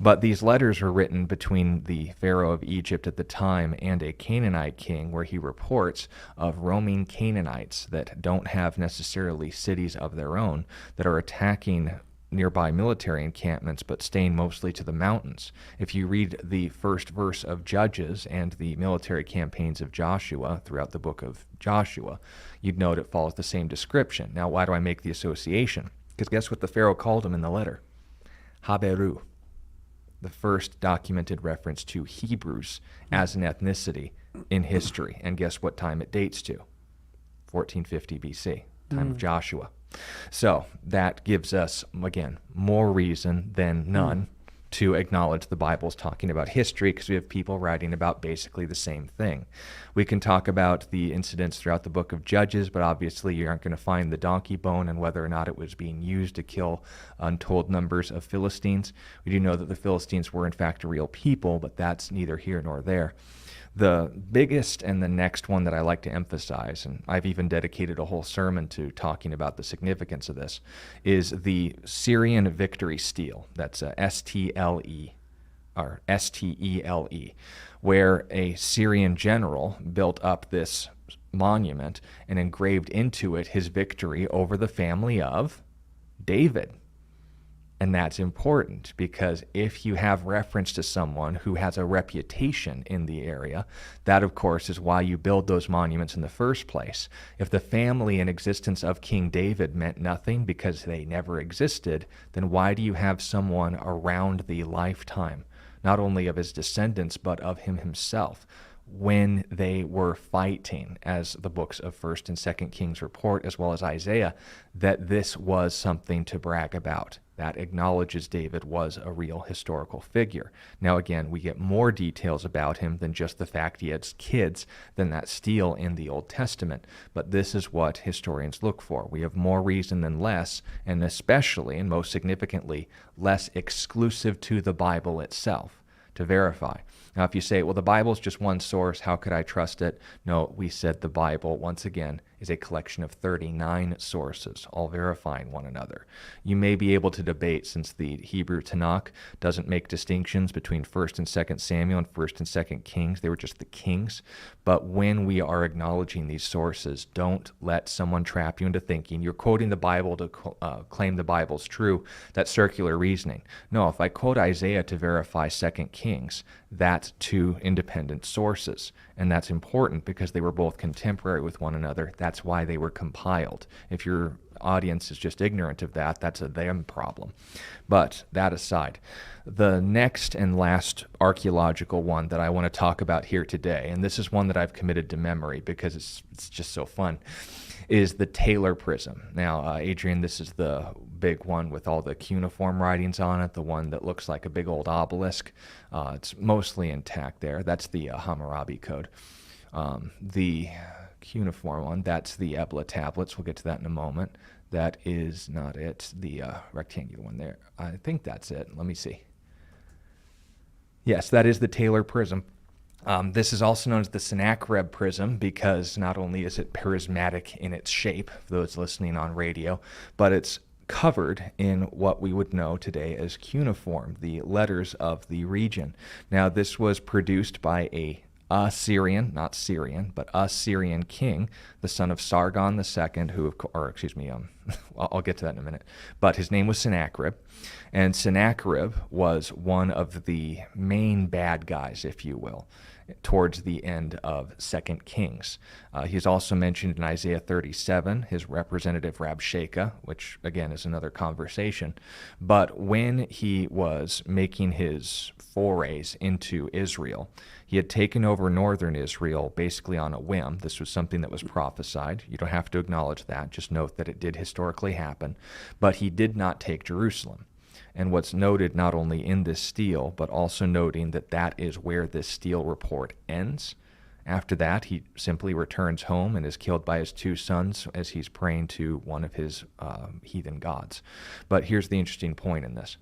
But these letters were written between the Pharaoh of Egypt at the time and a Canaanite king, where he reports of roaming Canaanites that don't have necessarily cities of their own, that are attacking nearby military encampments but staying mostly to the mountains. If you read the first verse of Judges and the military campaigns of Joshua throughout the book of Joshua, you'd note it follows the same description. Now, why do I make the association? Because guess what the Pharaoh called him in the letter? Haberu, the first documented reference to Hebrews as an ethnicity in history. And guess what time it dates to? 1450 BC. time of Joshua. So that gives us, again, more reason than none to acknowledge the Bible's talking about history, because we have people writing about basically the same thing. We can talk about the incidents throughout the book of Judges, but obviously you aren't going to find the donkey bone and whether or not it was being used to kill untold numbers of Philistines. We do know that the Philistines were in fact a real people, but that's neither here nor there. The biggest and the next one that I like to emphasize, and I've even dedicated a whole sermon to talking about the significance of this, is the Syrian victory stele. That's S-T-L-E, or S-T-E-L-E, where a Syrian general built up this monument and engraved into it his victory over the family of David. And that's important because if you have reference to someone who has a reputation in the area, that of course is why you build those monuments in the first place. If the family and existence of King David meant nothing because they never existed, then why do you have someone around the lifetime, not only of his descendants, but of him himself, when they were fighting, as the books of 1st and 2nd Kings report, as well as Isaiah, that this was something to brag about. That acknowledges David was a real historical figure. Now again, we get more details about him than just the fact he had kids than that stele in the Old Testament. But this is what historians look for. We have more reason than less, and especially, and most significantly, less exclusive to the Bible itself to verify. Now, if you say, well, the Bible's just one source, how could I trust it? No, we said the Bible, once again, is a collection of 39 sources, all verifying one another. You may be able to debate, since the Hebrew Tanakh doesn't make distinctions between 1st and 2nd Samuel and 1st and 2nd Kings. They were just the kings. But when we are acknowledging these sources, don't let someone trap you into thinking you're quoting the Bible to claim the Bible's true. That's circular reasoning. No, if I quote Isaiah to verify 2nd Kings, that's two independent sources. And that's important because they were both contemporary with one another. That's why they were compiled. If your audience is just ignorant of that, that's a them problem. But that aside, the next and last archaeological one that I want to talk about here today, and this is one that I've committed to memory because it's just so fun, is the Taylor Prism. Now, Adrian, this is the big one with all the cuneiform writings on it, the one that looks like a big old obelisk. It's mostly intact there. That's the Hammurabi Code. The cuneiform one, that's the Ebla tablets. We'll get to that in a moment. That is not it. The rectangular one there. I think that's it. Let me see. Yes, that is the Taylor Prism. This is also known as the Sennacherib prism because not only is it prismatic in its shape, for those listening on radio, but it's covered in what we would know today as cuneiform, the letters of the region. Now, this was produced by a Assyrian, not Syrian, but Assyrian king, the son of Sargon II, I'll get to that in a minute. But his name was Sennacherib, and Sennacherib was one of the main bad guys, if you will, towards the end of 2nd Kings. He's also mentioned in Isaiah 37, his representative Rabshakeh, which again is another conversation. But when he was making his forays into Israel, he had taken over northern Israel basically on a whim. This was something that was prophesied. You don't have to acknowledge that. Just note that it did historically happen. But he did not take Jerusalem. And what's noted not only in this stele, but also noting that that is where this stele report ends. After that, he simply returns home and is killed by his two sons as he's praying to one of his heathen gods. But here's the interesting point in this.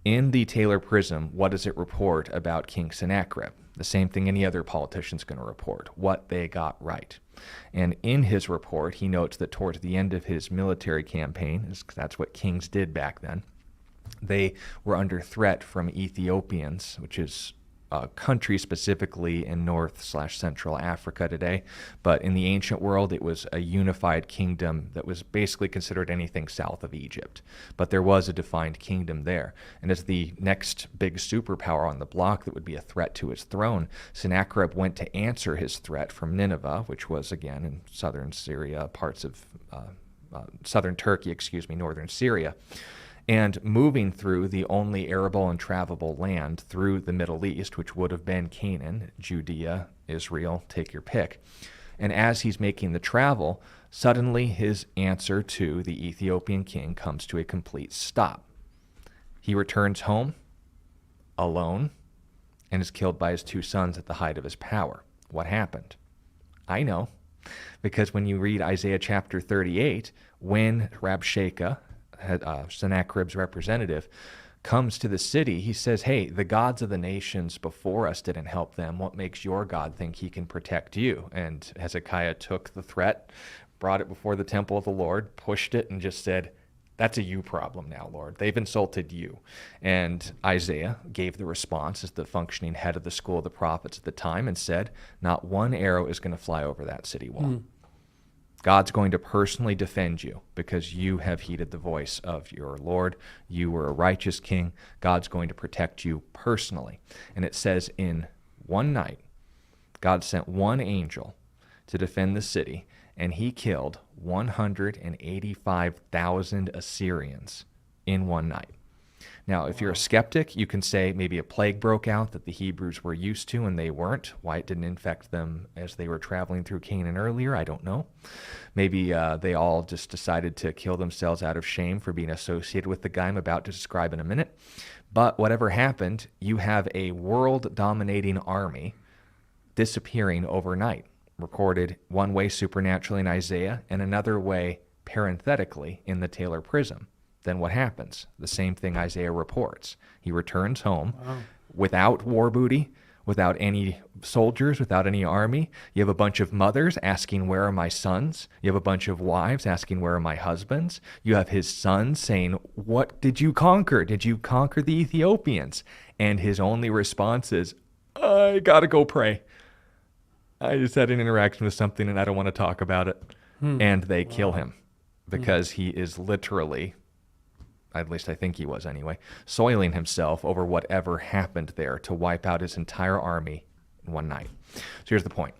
In the Taylor Prism, what does it report about King Sennacherib? The same thing any other politician's going to report, what they got right. And in his report, he notes that towards the end of his military campaign, that's what kings did back then, they were under threat from Ethiopians, which is a country specifically in North/Central Africa today. But in the ancient world, it was a unified kingdom that was basically considered anything south of Egypt. But there was a defined kingdom there. And as the next big superpower on the block that would be a threat to his throne, Sennacherib went to answer his threat from Nineveh, which was, again, in southern Syria, parts of southern Turkey, northern Syria. And moving through the only arable and travelable land through the Middle East, which would have been Canaan, Judea, Israel, take your pick. And as he's making the travel, suddenly his answer to the Ethiopian king comes to a complete stop. He returns home alone and is killed by his 2 sons at the height of his power. What happened? I know, because when you read Isaiah chapter 38, when Rabshakeh, Sennacherib's representative, comes to the city, he says, hey, the gods of the nations before us didn't help them. What makes your God think he can protect you? And Hezekiah took the threat, brought it before the temple of the Lord, pushed it, and just said, that's a you problem now, Lord. They've insulted you. And Isaiah gave the response as the functioning head of the school of the prophets at the time and said, not one arrow is going to fly over that city wall. God's going to personally defend you because you have heeded the voice of your Lord. You were a righteous king. God's going to protect you personally. And it says in one night, God sent one angel to defend the city, and he killed 185,000 Assyrians in one night. Now, if you're a skeptic, you can say maybe a plague broke out that the Hebrews were used to and they weren't. Why it didn't infect them as they were traveling through Canaan earlier, I don't know. Maybe they all just decided to kill themselves out of shame for being associated with the guy I'm about to describe in a minute. But whatever happened, you have a world-dominating army disappearing overnight, recorded one way supernaturally in Isaiah and another way parenthetically in the Taylor Prism. Then what happens? The same thing Isaiah reports. He returns home without war booty, without any soldiers, without any army. You have a bunch of mothers asking, where are my sons? You have a bunch of wives asking, where are my husbands? You have his sons saying, what did you conquer? Did you conquer the Ethiopians? And his only response is, I gotta go pray. I just had an interaction with something and I don't want to talk about it. And they kill him because he is literally, at least I think he was anyway, soiling himself over whatever happened there to wipe out his entire army in one night. So here's the point.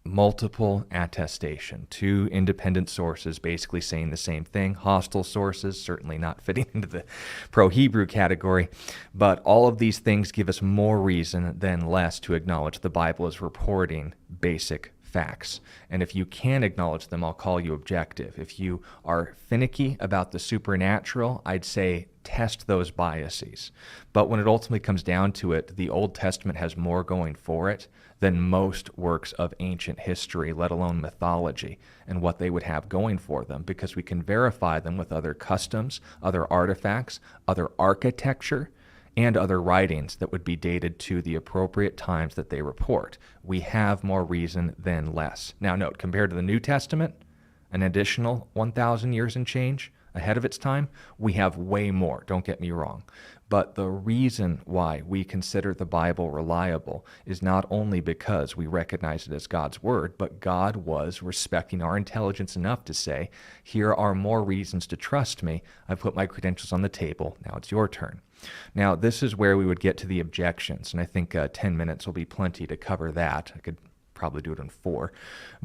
Multiple attestation, 2 independent sources basically saying the same thing. Hostile sources, certainly not fitting into the pro-Hebrew category, but all of these things give us more reason than less to acknowledge the Bible is reporting basic facts. And if you can acknowledge them, I'll call you objective. If you are finicky about the supernatural, I'd say test those biases. But when it ultimately comes down to it, the Old Testament has more going for it than most works of ancient history, let alone mythology, and what they would have going for them, because we can verify them with other customs, other artifacts, other architecture, and other writings that would be dated to the appropriate times that they report. We have more reason than less. Now note, compared to the New Testament, an additional 1,000 years and change ahead of its time, we have way more, don't get me wrong. But the reason why we consider the Bible reliable is not only because we recognize it as God's word, but God was respecting our intelligence enough to say, here are more reasons to trust me. I've put my credentials on the table. Now it's your turn. Now, this is where we would get to the objections, and I think 10 minutes will be plenty to cover that. I could probably do it in 4,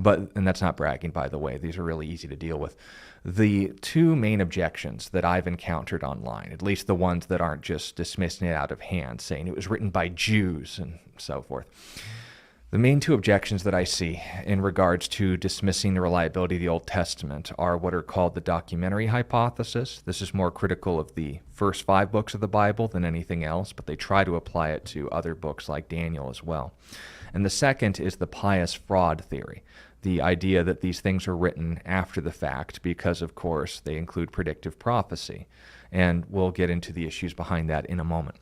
and that's not bragging, by the way. These are really easy to deal with. The 2 main objections that I've encountered online, at least the ones that aren't just dismissing it out of hand, saying it was written by Jews and so forth. The main 2 objections that I see in regards to dismissing the reliability of the Old Testament are what are called the documentary hypothesis. This is more critical of the first 5 books of the Bible than anything else, but they try to apply it to other books like Daniel as well. And the second is the pious fraud theory, the idea that these things are written after the fact because, of course, they include predictive prophecy. And we'll get into the issues behind that in a moment.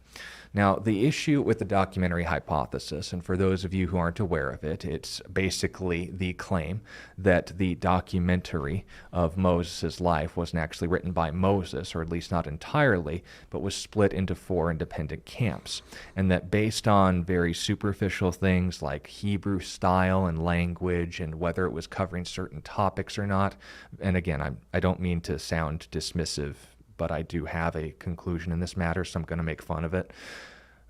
Now, the issue with the documentary hypothesis, and for those of you who aren't aware of it, it's basically the claim that the documentary of Moses' life wasn't actually written by Moses, or at least not entirely, but was split into 4 independent camps. And that based on very superficial things like Hebrew style and language and whether it was covering certain topics or not, and again, I don't mean to sound dismissive, but I do have a conclusion in this matter, so I'm going to make fun of it.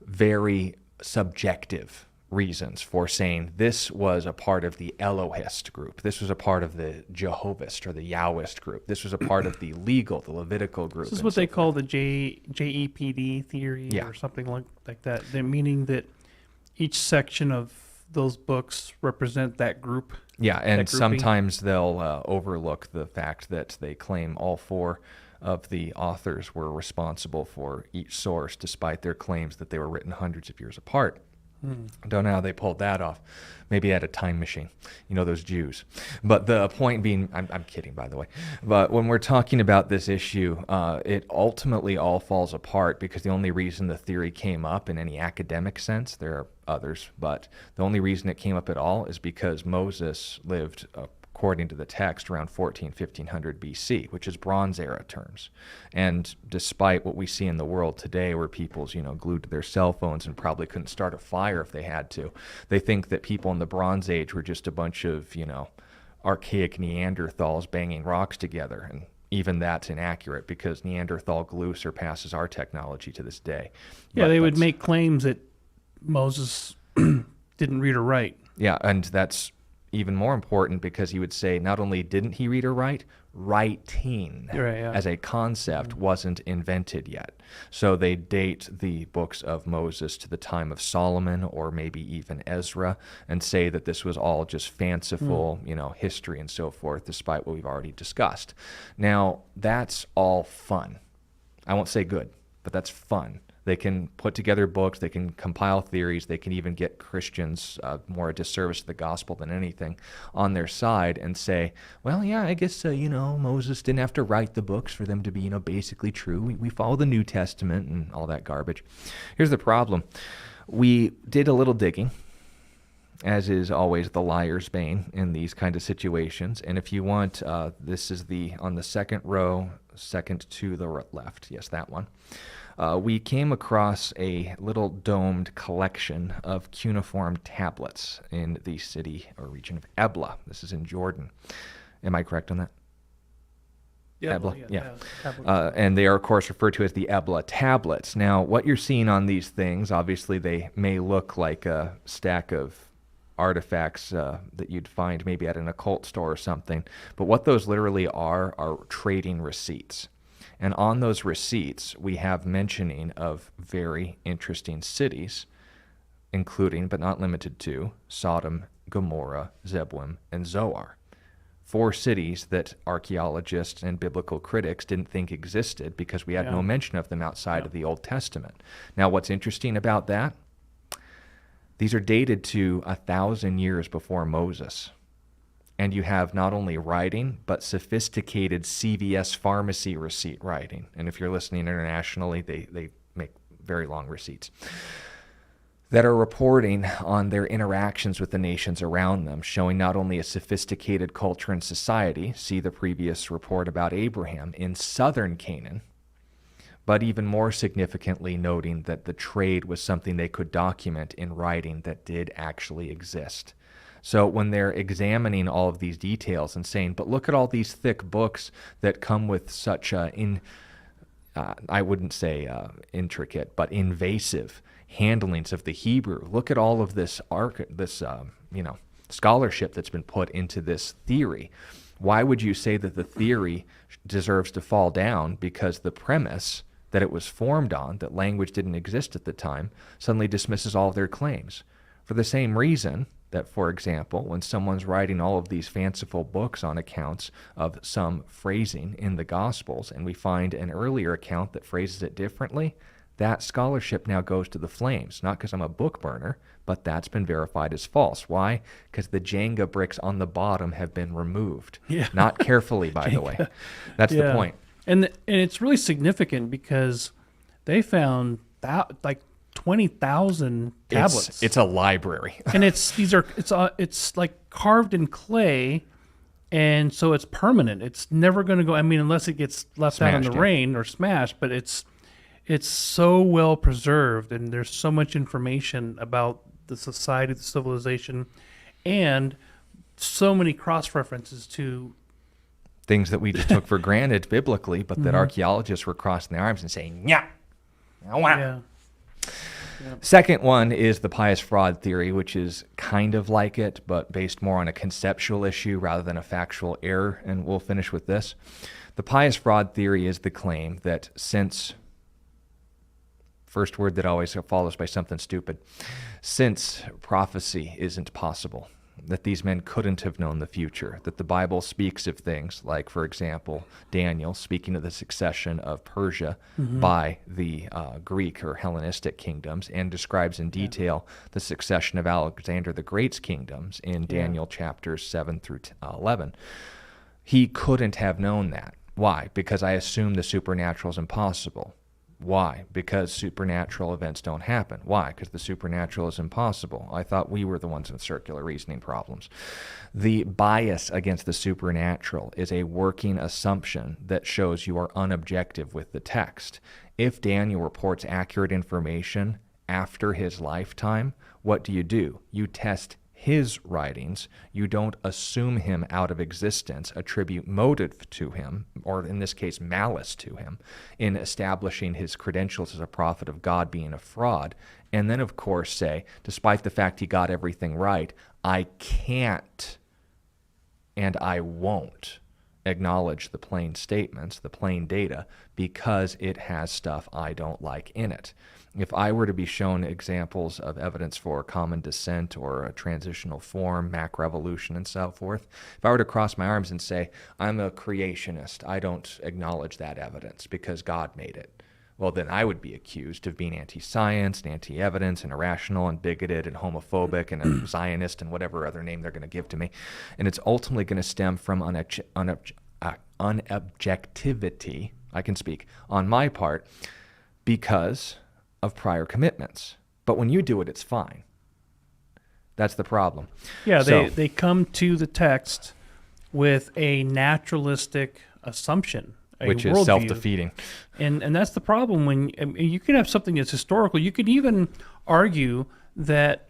Very subjective reasons for saying this was a part of the Elohist group. This was a part of the Jehovist or the Yahwist group. This was a part of the Levitical group. This is what they call the JEPD theory or something like that. They're meaning that each section of those books represent that group. Yeah, and That grouping. sometimes they'll overlook the fact that they claim all four of the authors were responsible for each source, despite their claims that they were written hundreds of years apart. I don't know how they pulled that off. Maybe they had a time machine, those Jews. But the point being, I'm kidding, by the way. But when we're talking about this issue, it ultimately all falls apart because the only reason the theory came up in any academic sense, there are others, but the only reason it came up at all is because Moses lived according to the text, around 1500 BC, which is Bronze Era terms. And despite what we see in the world today, where people's, glued to their cell phones and probably couldn't start a fire if they had to, they think that people in the Bronze Age were just a bunch of, archaic Neanderthals banging rocks together. And even that's inaccurate because Neanderthal glue surpasses our technology to this day. Yeah, But they would that's- make claims that Moses didn't read or write. Yeah, and that's even more important because he would say not only didn't he read or write, writing Right, yeah. as a concept wasn't invented yet. So they date the books of Moses to the time of Solomon or maybe even Ezra and say that this was all just fanciful, history and so forth, despite what we've already discussed. Now, that's all fun. I won't say good, but that's fun. They can put together books, they can compile theories, they can even get Christians, more a disservice to the gospel than anything, on their side and say, well, yeah, I guess, Moses didn't have to write the books for them to be, basically true. We follow the New Testament and all that garbage. Here's the problem. We did a little digging, as is always the liar's bane in these kind of situations. And if you want, this is on the second row, second to the left. Yes, that one. We came across a little domed collection of cuneiform tablets in the city or region of Ebla. This is in Jordan. Am I correct on that? Ebla, yeah. And they are, of course, referred to as the Ebla tablets. Now, what you're seeing on these things, obviously they may look like a stack of artifacts that you'd find maybe at an occult store or something, but what those literally are trading receipts. And on those receipts, we have mentioning of very interesting cities, including, but not limited to, Sodom, Gomorrah, Zebulun, and Zoar. 4 cities that archaeologists and biblical critics didn't think existed because we had no mention of them outside of the Old Testament. Now, what's interesting about that? These are dated to 1,000 years before Moses. And you have not only writing, but sophisticated CVS pharmacy receipt writing. And if you're listening internationally, they make very long receipts that are reporting on their interactions with the nations around them, showing not only a sophisticated culture and society, see the previous report about Abraham, in southern Canaan, but even more significantly noting that the trade was something they could document in writing that did actually exist. So when they're examining all of these details and saying, but look at all these thick books that come with such I wouldn't say intricate, but invasive handlings of the Hebrew. Look at all of this scholarship that's been put into this theory. Why would you say that the theory deserves to fall down? Because the premise that it was formed on, that language didn't exist at the time, suddenly dismisses all of their claims. For the same reason that, for example, when someone's writing all of these fanciful books on accounts of some phrasing in the Gospels, and we find an earlier account that phrases it differently, that scholarship now goes to the flames. Not because I'm a book burner, but that's been verified as false. Why? Because the Jenga bricks on the bottom have been removed. Yeah. Not carefully, by the way. That's the point. And it's really significant because they found like 20,000 tablets. It's a library. And it's like carved in clay, and so it's permanent. It's never going to go. I mean, unless it gets left out in the Smashed, yeah. rain or smashed. But it's so well preserved, and there's so much information about the society, the civilization, and so many cross references to Things that we just took for granted biblically, but that archaeologists were crossing their arms and saying, yeah. yeah. Second one is the pious fraud theory, which is kind of like it, but based more on a conceptual issue rather than a factual error, and we'll finish with this. The pious fraud theory is the claim that since First word that always follows by something stupid. Since prophecy isn't possible, that these men couldn't have known the future, that the Bible speaks of things like, for example, Daniel speaking of the succession of Persia by the Greek or Hellenistic kingdoms, and describes in detail the succession of Alexander the Great's kingdoms in Daniel chapters 7 through 11. He couldn't have known that. Why? Because I assume the supernatural is impossible. Why? Because supernatural events don't happen. Why? Because the supernatural is impossible. I thought we were the ones with circular reasoning problems. The bias against the supernatural is a working assumption that shows you are unobjective with the text. If Daniel reports accurate information after his lifetime, what do? You test his writings. You don't assume him out of existence, attribute motive to him, or in this case, malice to him, in establishing his credentials as a prophet of God being a fraud. And then, of course, say, despite the fact he got everything right, I can't and I won't acknowledge the plain statements, the plain data, because it has stuff I don't like in it. If I were to be shown examples of evidence for common descent or a transitional form, macroevolution, and so forth, if I were to cross my arms and say, I'm a creationist, I don't acknowledge that evidence because God made it, well, then I would be accused of being anti-science and anti-evidence and irrational and bigoted and homophobic and a Zionist and whatever other name they're going to give to me. And it's ultimately going to stem from unobjectivity, I can speak, on my part, because of prior commitments. But when you do it, it's fine. That's the problem. Yeah, they come to the text with a naturalistic assumption, which is self-defeating. And that's the problem. When you can have something that's historical, you could even argue that,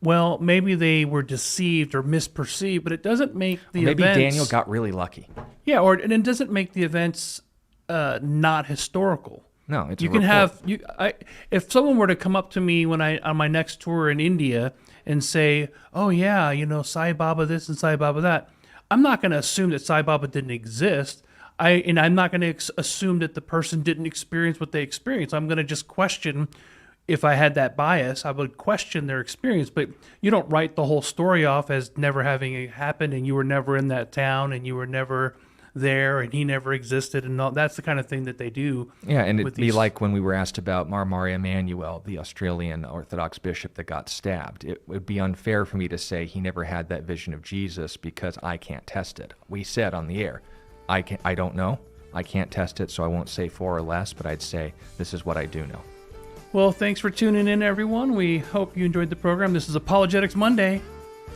well, maybe they were deceived or misperceived, but it doesn't make the events... Maybe Daniel got really lucky. Yeah, and it doesn't make the events not historical. No, it's you can have if someone were to come up to me when on my next tour in India and say, "Oh yeah, Sai Baba this and Sai Baba that," I'm not going to assume that Sai Baba didn't exist. I'm not going to assume that the person didn't experience what they experienced. I'm going to just question. If I had that bias, I would question their experience. But you don't write the whole story off as never having happened, and you were never in that town, and you were never there, and he never existed, and all. That's the kind of thing that they do. Yeah, and it'd be like when we were asked about Marmari Emanuel, the Australian Orthodox bishop that got stabbed. It would be unfair for me to say he never had that vision of Jesus because I can't test it. We said on the air, I don't know, I can't test it, so I won't say more or less, but I'd say this is what I do know. Well, thanks for tuning in, everyone. We hope you enjoyed the program. This is Apologetics Monday.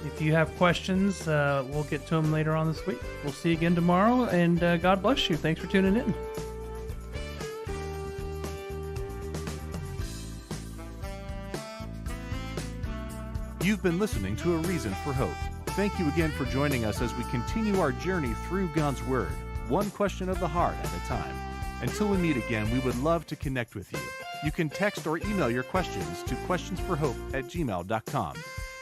If you have questions, we'll get to them later on this week. We'll see you again tomorrow, and God bless you. Thanks for tuning in. You've been listening to A Reason for Hope. Thank you again for joining us as we continue our journey through God's Word, one question of the heart at a time. Until we meet again, we would love to connect with you. You can text or email your questions to questionsforhope@gmail.com.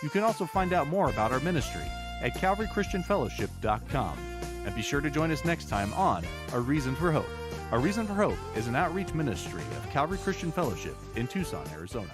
You can also find out more about our ministry at calvarychristianfellowship.com. And be sure to join us next time on A Reason for Hope. A Reason for Hope is an outreach ministry of Calvary Christian Fellowship in Tucson, Arizona.